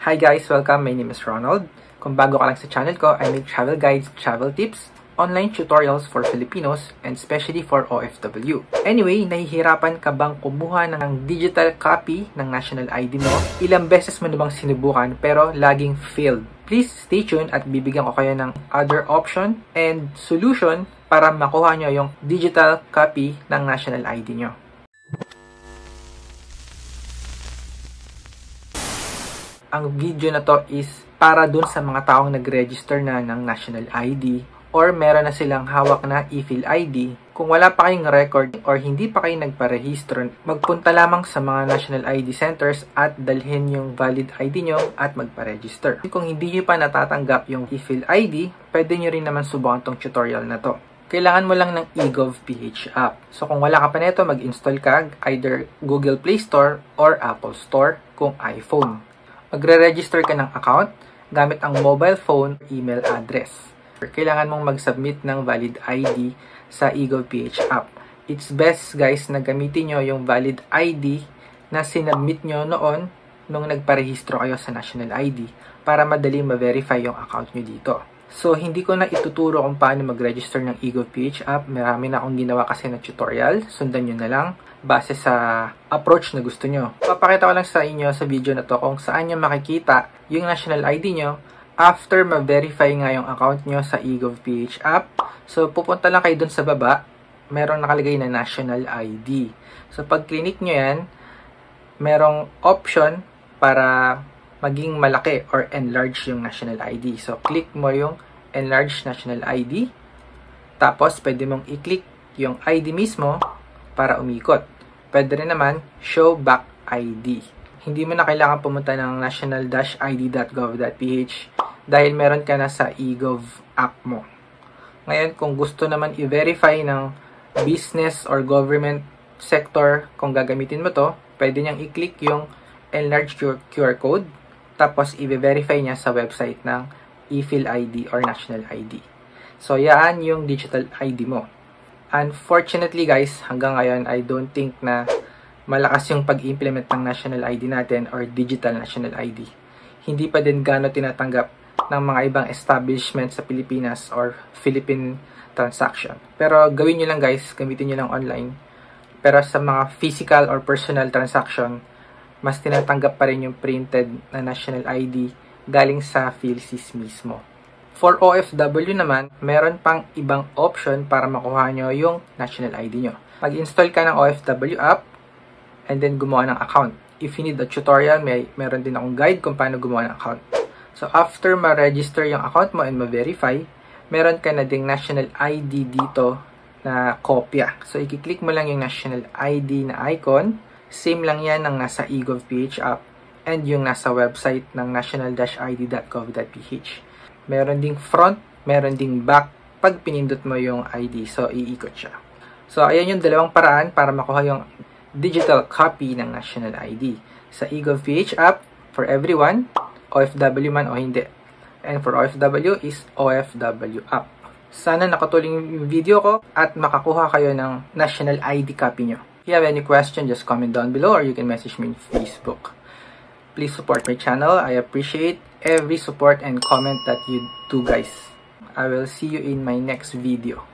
Hi guys! Welcome! My name is Ronald. Kung bago ka lang sa channel ko, I make travel guides, travel tips, online tutorials for Filipinos, and especially for OFW. Anyway, nahihirapan ka bang kumuha ng digital copy ng national ID mo? Ilang beses mo na bang sinubukan pero laging failed? Please stay tuned at bibigyan ko kayo ng other option and solution para makuha nyo yung digital copy ng national ID nyo. Ang video na to is para dun sa mga taong nag-register na ng national ID or meron na silang hawak na e-fill ID. Kung wala pa kayong record or hindi pa kayo nagparehistro, magpunta lamang sa mga national ID centers at dalhin yung valid ID nyo at magparegister. Kung hindi nyo pa natatanggap yung e-fill ID, pwede nyo rin naman subukan tong tutorial na to. Kailangan mo lang ng eGovPH app. So kung wala ka pa nito, mag-install ka either Google Play Store or Apple Store kung iPhone. Magre-register ka ng account gamit ang mobile phone email address. Kailangan mong mag-submit ng valid ID sa eGovPH app. It's best guys na gamitin nyo yung valid ID na sinubmit nyo noon nung nagparehistro kayo sa national ID para madali ma-verify yung account nyo dito. So, hindi ko na ituturo kung paano mag-register ng eGovPH app. Marami na akong ginawa kasi na tutorial. Sundan nyo na lang base sa approach na gusto nyo. Papakita ko lang sa inyo sa video na to kung saan nyo makikita yung national ID nyo after ma-verify nga yung account nyo sa eGovPH app. So, pupunta lang kayo dun sa baba. Merong nakalagay na national ID. So, pag clinic nyo yan, merong option para maging malaki or enlarge yung national ID. So, click mo yung enlarge national ID. Tapos, pwede mong i-click yung ID mismo para umikot. Pwede rin naman, show back ID. Hindi mo na kailangan pumunta ng national-id.gov.ph dahil meron ka na sa eGov app mo. Ngayon, kung gusto naman i-verify ng business or government sector kung gagamitin mo to, pwede niyang i-click yung enlarge QR code. Tapos, i-verify niya sa website ng e-fill ID or national ID. So, yan yung digital ID mo. Unfortunately, guys, hanggang ngayon, I don't think na malakas yung pag-implement ng national ID natin or digital national ID. Hindi pa din gaano tinatanggap ng mga ibang establishment sa Pilipinas or Philippine transaction. Pero, gawin nyo lang, guys. Gamitin nyo lang online. Pero sa mga physical or personal transaction, mas tinatanggap pa rin yung printed na national ID galing sa PhilSys mismo. For OFW naman, meron pang ibang option para makuha nyo yung national ID nyo. Mag-install ka ng OFW app and then gumawa ng account. If you need a tutorial, meron din akong guide kung paano gumawa ng account. So after ma-register yung account mo and ma-verify, meron ka na ding national ID dito na kopya. So i-click mo lang yung national ID na icon. Same lang yan ng nasa eGovPH app and yung nasa website ng national-id.gov.ph. Meron ding front, meron ding back pag pinindot mo yung ID. So, iikot siya. So, ayan yung dalawang paraan para makuha yung digital copy ng national ID. Sa eGovPH app, for everyone, OFW man o hindi. And for OFW is OFW app. Sana nakatulong yung video ko at makakuha kayo ng national ID copy nyo. If you have any question, just comment down below or you can message me on Facebook. Please support my channel. I appreciate every support and comment that you do, guys. I will see you in my next video.